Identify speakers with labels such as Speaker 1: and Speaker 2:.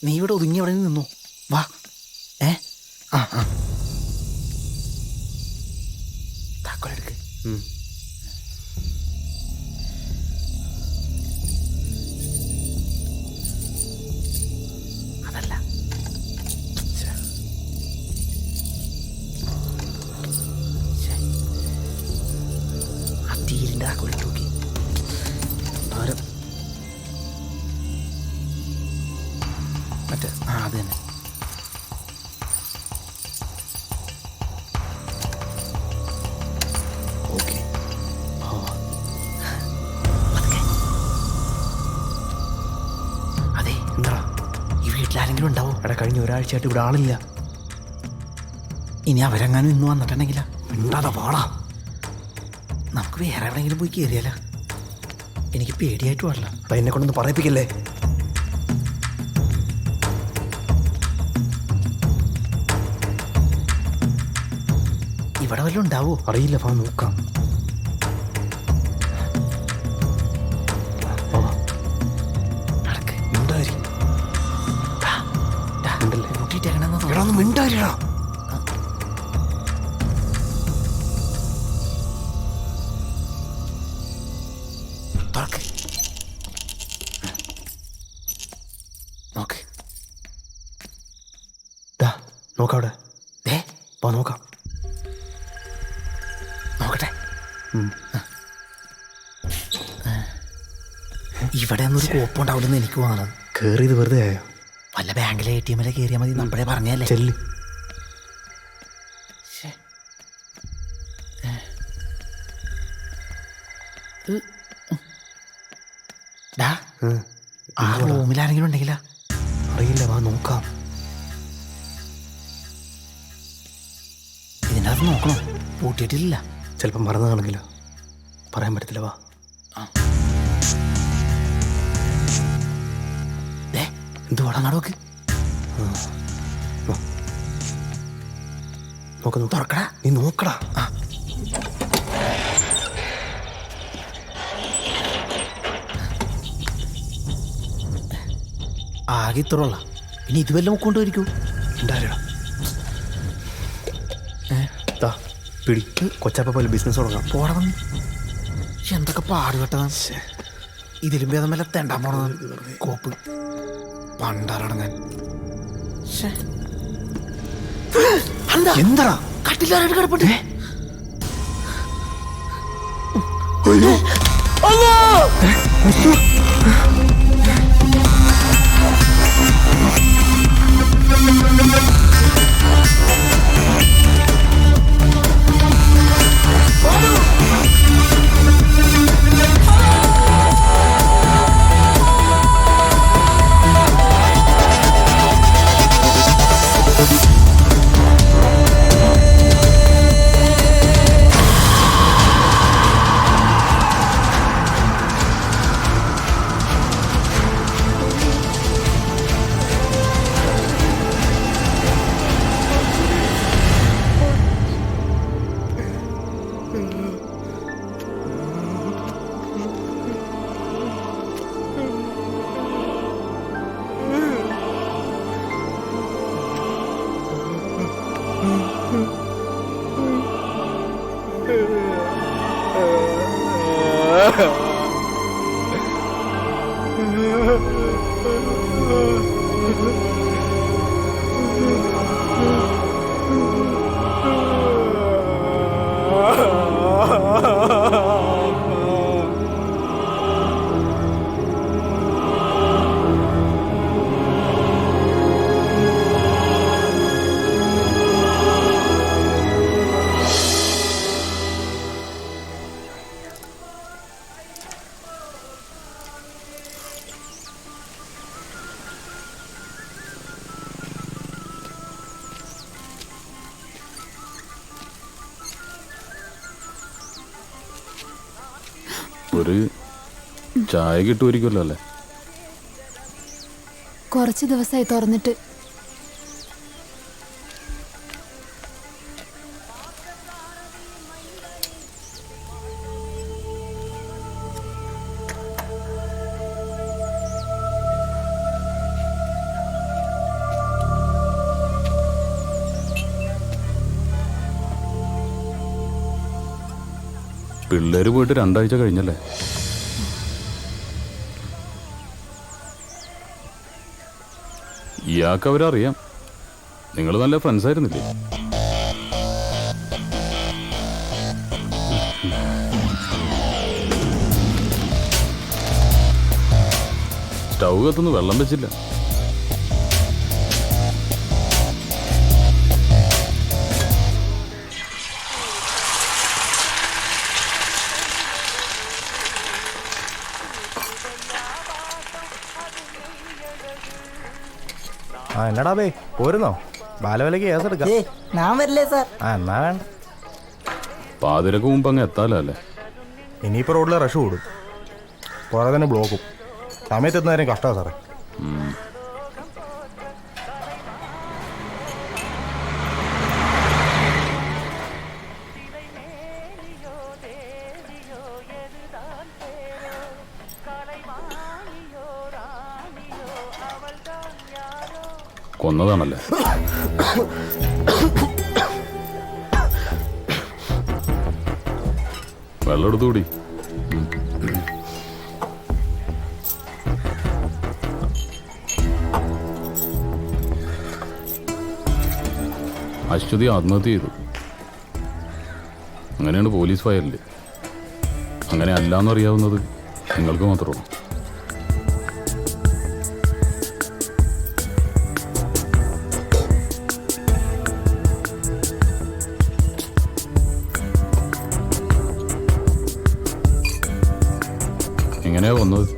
Speaker 1: നീ ഇവിടെ ഒതുങ്ങി അവിടെ നിന്നു. വാ. ആ ആ താക്കോലെടുക്ക്. അതല്ല, ആ തീരിൻ്റെ താക്കോലെടുത്ത് നോക്കി. മറ്റേ അത് തന്നെ. ഓക്കെ. അതെ, എന്താ ഈ വീട്ടിലാരെങ്കിലും ഉണ്ടാവോ?
Speaker 2: എടാ, കഴിഞ്ഞ ഒരാഴ്ചയായിട്ട് ഇവിടെ ആളില്ല.
Speaker 1: ഇനി അവരെങ്ങാനും ഇന്ന് വന്നിട്ടുണ്ടെങ്കിലാ?
Speaker 2: മിണ്ടാതെ വാടാ.
Speaker 1: നമുക്ക് വേറെ എവിടെയെങ്കിലും പോയി കയറിയാലോ? എനിക്ക് പേടിയായിട്ട് പാടില്ല.
Speaker 2: എടാ, എന്നെ കൊണ്ടൊന്ന് പറയിപ്പിക്കല്ലേ.
Speaker 1: ഇവിടെ വല്ലതും ഉണ്ടാവോ?
Speaker 2: അറിയില്ല, വാ നോക്കാം.
Speaker 1: നടക്ക്.
Speaker 2: മിണ്ടാരി.
Speaker 1: കൂട്ടിയിട്ടേക്കണെന്ന്
Speaker 2: മിണ്ടാരിടാ.
Speaker 1: തുറക്ക്. നോക്ക്.
Speaker 2: നോക്കവിടെ. വാ നോക്കാം.
Speaker 1: നോക്കട്ടെ. ഇവിടെ ഒന്നൊരു കോപ്പുണ്ടാവില്ലെന്ന് എനിക്ക് തോന്നണം.
Speaker 2: കേറിയത് വെറുതെ ആയോ?
Speaker 1: വല്ല ബാങ്കിലെ ATM കയറിയാൽ മതി. നമ്മളെ പറഞ്ഞല്ലേ.
Speaker 2: ചെല്ല്.
Speaker 1: ആ റൂമിൽ ആരെങ്കിലും ഉണ്ടെങ്കിലാ?
Speaker 2: അറിയില്ല, വാ നോക്കാം.
Speaker 1: ഇതിൻ്റെ അകത്ത് നോക്കണോ? പൂട്ടിയിട്ടില്ല.
Speaker 2: ചിലപ്പം മറന്നതാണെങ്കിലോ? പറയാൻ പറ്റത്തില്ല, വാ.
Speaker 1: എന്തുവാടാ നടക്ക്.
Speaker 2: നോക്ക്.
Speaker 1: തുറക്കടാ.
Speaker 2: നീ നോക്കടാ.
Speaker 1: ആകെ ഇത്രയുള്ള. പിന്നെ ഇത് വല്ലതും കൊണ്ടുപോയിരിക്കൂ.
Speaker 2: ഉണ്ടായിരടാ. പിടി. കൊച്ചാപ്പ പോലെ ബിസിനസ് തുടങ്ങാം.
Speaker 1: പോടണം. എന്തൊക്കെ പാടുപെട്ടതാണ്. ഇതിലും ഭേദം വല്ല തെണ്ടാൻ പോണതാണ്. കോപ്പ് പണ്ടാറടങ്ങാൻ.
Speaker 2: എന്താ
Speaker 1: കട്ടിലാരായിട്ട് കിടപ്പട്ടെ.
Speaker 3: ഒരു ചായ കിട്ടുമായിരിക്കുമല്ലോ അല്ലേ?
Speaker 4: കുറച്ച് ദിവസമായി തുറന്നിട്ട്.
Speaker 3: പിള്ളേര് പോയിട്ട് 2 ആഴ്ച കഴിഞ്ഞല്ലേ? ഇയാൾക്ക് അവരറിയാം. നിങ്ങൾ നല്ല ഫ്രണ്ട്സ് ആയിരുന്നില്ലേ? സ്റ്റൗ കത്തുനിന്ന് വെള്ളം വെച്ചില്ല.
Speaker 2: ആ എന്നടാ ബേ പോരുന്നോ? ബാലവിലക്ക് കേസ് എടുക്കാം.
Speaker 1: ഞാൻ വരില്ലേ സാർ?
Speaker 2: ആ എന്നാ വേണ്ട.
Speaker 3: പാതിരക്ക് മുമ്പ് അങ്ങ് എത്താലോ അല്ലേ?
Speaker 2: ഇനിയിപ്പോൾ റോഡിൽ റഷ് കൂടും, പുറകെ തന്നെ ബ്ലോക്കും. സമയത്ത് എത്തുന്നവരും കഷ്ടമാണ് സാറേ.
Speaker 3: കൊന്നതാണല്ലേ? വെള്ളം എടുത്തുകൂടി. അശ്വതി ആത്മഹത്യ ചെയ്തു. അങ്ങനെയാണ് പോലീസ് ഫയലില്. അങ്ങനെ അല്ലാന്നറിയാവുന്നത് നിങ്ങൾക്ക് മാത്രമാണ്. എങ്ങനെയാ വന്നത്?